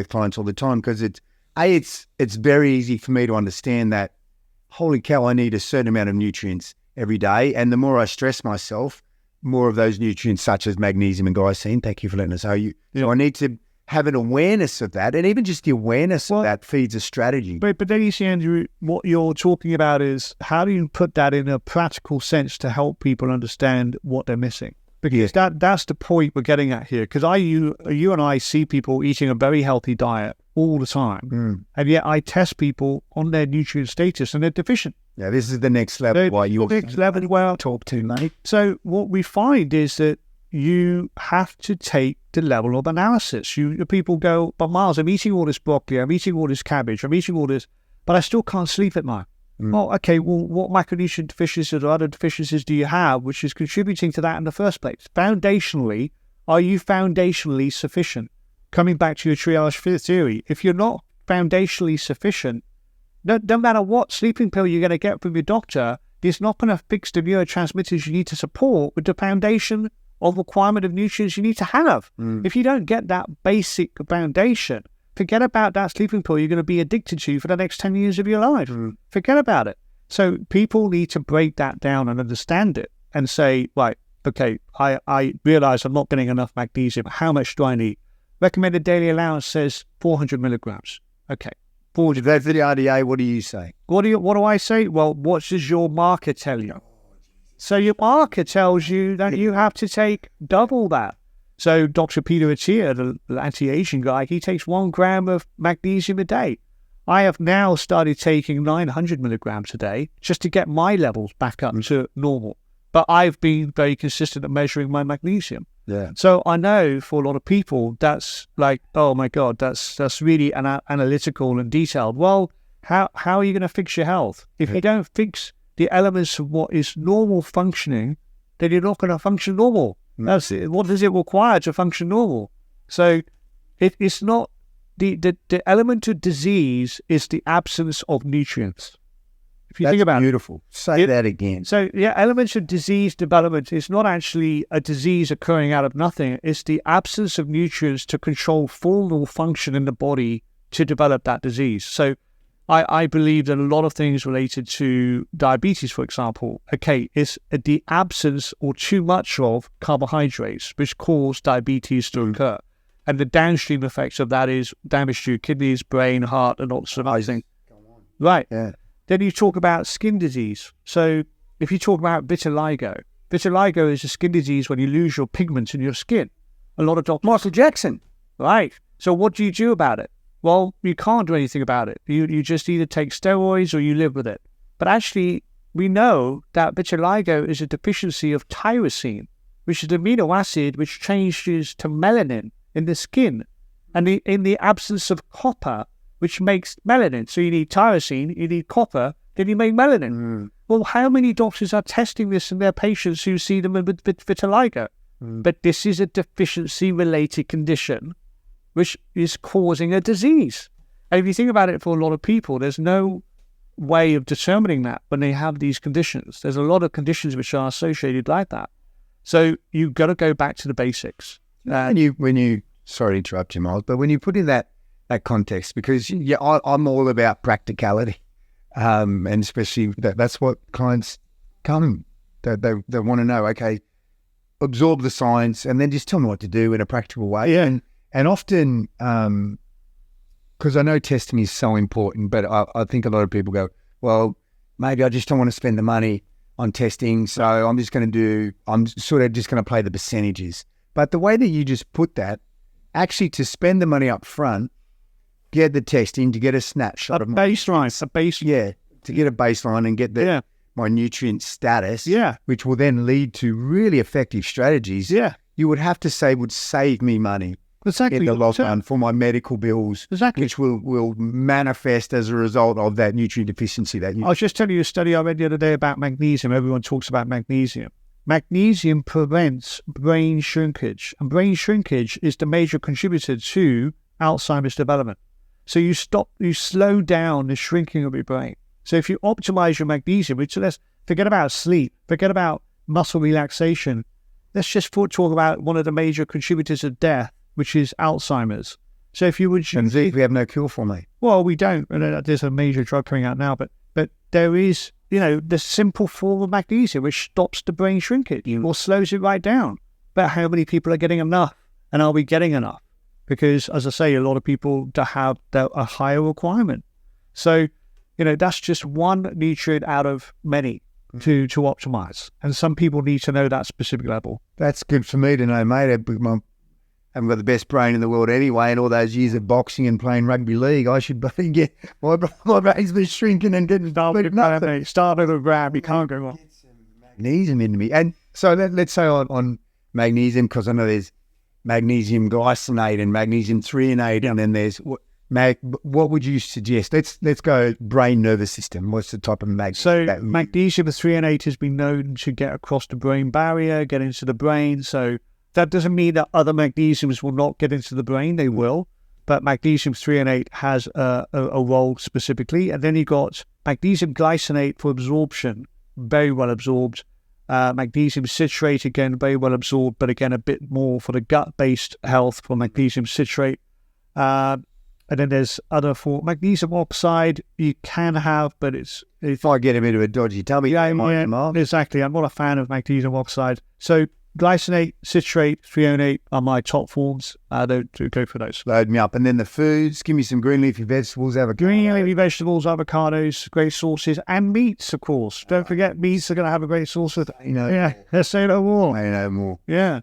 with clients all the time because it's very easy for me to understand that, holy cow, I need a certain amount of nutrients every day. And the more I stress myself, more of those nutrients such as magnesium and glycine, thank you for letting us know you. Yeah. So I need to have an awareness of that, and even just the awareness of that feeds a strategy. But then you see, Andrew, what you're talking about is how do you put that in a practical sense to help people understand what they're missing? Because that's the point we're getting at here. Because you and I see people eating a very healthy diet all the time, and yet I test people on their nutrient status, and they're deficient. Yeah, this is the next level. Next level where I'll talk to, mate. So what we find is that you have to take the level of analysis. People go, but Miles, I'm eating all this broccoli, I'm eating all this cabbage, I'm eating all this, but I still can't sleep at night. Well, okay, what macronutrient deficiencies or other deficiencies do you have which is contributing to that in the first place? Foundationally, are you foundationally sufficient? Coming back to your triage theory, if you're not foundationally sufficient, no matter what sleeping pill you're going to get from your doctor, it's not going to fix the neurotransmitters you need to support with the foundation of requirement of nutrients you need to have. If you don't get that basic foundation, forget about that sleeping pill you're going to be addicted to for the next 10 years of your life. Forget about it. So people need to break that down and understand it and say, right, okay, I realize I'm not getting enough magnesium. How much do I need? Recommended daily allowance says 400 milligrams. Okay. 400. That's the RDA. What do you say? What do I say? Well, what does your marker tell you? So your marker tells you that you have to take double that. So Dr. Peter Attia, the anti-aging guy, he takes 1 gram of magnesium a day. I have now started taking 900 milligrams a day just to get my levels back up to normal. But I've been very consistent at measuring my magnesium. Yeah. So I know for a lot of people, that's like, oh my God, that's really analytical and detailed. Well, how are you going to fix your health? If you don't fix the elements of what is normal functioning, then you're not going to function normal. That's it. What does it require to function normal? So it's not the element of disease is the absence of nutrients. If you think about it. Beautiful. Say that again. So elements of disease development is not actually a disease occurring out of nothing. It's the absence of nutrients to control full function in the body to develop that disease. So I believe that a lot of things related to diabetes, for example, is the absence or too much of carbohydrates, which cause diabetes to occur. And the downstream effects of that is damage to your kidneys, brain, heart, and lots of other things. Right. Yeah. Then you talk about skin disease. So if you talk about vitiligo is a skin disease when you lose your pigments in your skin. A lot of doctors... Michael Jackson. Right. So what do you do about it? Well, you can't do anything about it. You just either take steroids or you live with it. But actually, we know that vitiligo is a deficiency of tyrosine, which is an amino acid which changes to melanin in the skin. And in the absence of copper, which makes melanin. So you need tyrosine, you need copper, then you make melanin. Well, how many doctors are testing this in their patients who see them with vitiligo? But this is a deficiency-related condition which is causing a disease. And if you think about it, for a lot of people, there's no way of determining that when they have these conditions. There's a lot of conditions which are associated like that. So you've got to go back to the basics. When you sorry to interrupt you, Miles, but when you put in that context, because I'm all about practicality, and especially that's what clients come. They want to know, okay, absorb the science and then just tell me what to do in a practical way. Yeah. And often, because I know testing is so important, but I think a lot of people go, well, maybe I just don't want to spend the money on testing, so I'm just going to play the percentages. But the way that you just put that, actually to spend the money up front, get the testing, to get a snapshot of baseline. Yeah, to get a baseline and get my nutrient status, which will then lead to really effective strategies, you would have to say would save me money. Exactly. In the lockdown for my medical bills, which will manifest as a result of that nutrient deficiency. I was just telling you a study I read the other day about magnesium. Everyone talks about magnesium. Magnesium prevents brain shrinkage, and brain shrinkage is the major contributor to Alzheimer's development. So you slow down the shrinking of your brain. So if you optimize your magnesium, let's forget about sleep, forget about muscle relaxation. Let's just talk about one of the major contributors of death, which is Alzheimer's. So if you would, And we have no cure for, mate. well, we don't. And there's a major drug coming out now, but there is, the simple form of magnesium which stops the brain shrinkage or slows it right down. But how many people are getting enough, and are we getting enough? Because, as I say, a lot of people have a higher requirement. So, that's just one nutrient out of many to optimize. And some people need to know that specific level. That's good for me to know, mate. I haven't got the best brain in the world anyway, and all those years of boxing and playing rugby league, I should get my brain's been shrinking and didn't nothing. Start at a grab, you can't go wrong. Get some magnesium into me. And so let's say on magnesium, because I know there's magnesium glycinate and magnesium threonate, and then there's what would you suggest? Let's go brain nervous system. What's the type of magnesium? So magnesium threonate has been known to get across the brain barrier, get into the brain. So that doesn't mean that other magnesiums will not get into the brain. They will. But magnesium threonate has a role specifically. And then you got magnesium glycinate for absorption, very well absorbed. Magnesium citrate, again, very well absorbed, but again, a bit more for the gut-based health for magnesium citrate. And then there's other for magnesium oxide you can have, but it's If I get him into a dodgy tummy, exactly. I'm not a fan of magnesium oxide. So glycinate, citrate, threonate are my top forms. Don't go for those. Load me up. And then the foods, give me some green leafy vegetables, Green leafy vegetables, avocados, great sources, and meats, of course. Don't forget, meats are going to have a great source. Say no more. Say no more. Yeah.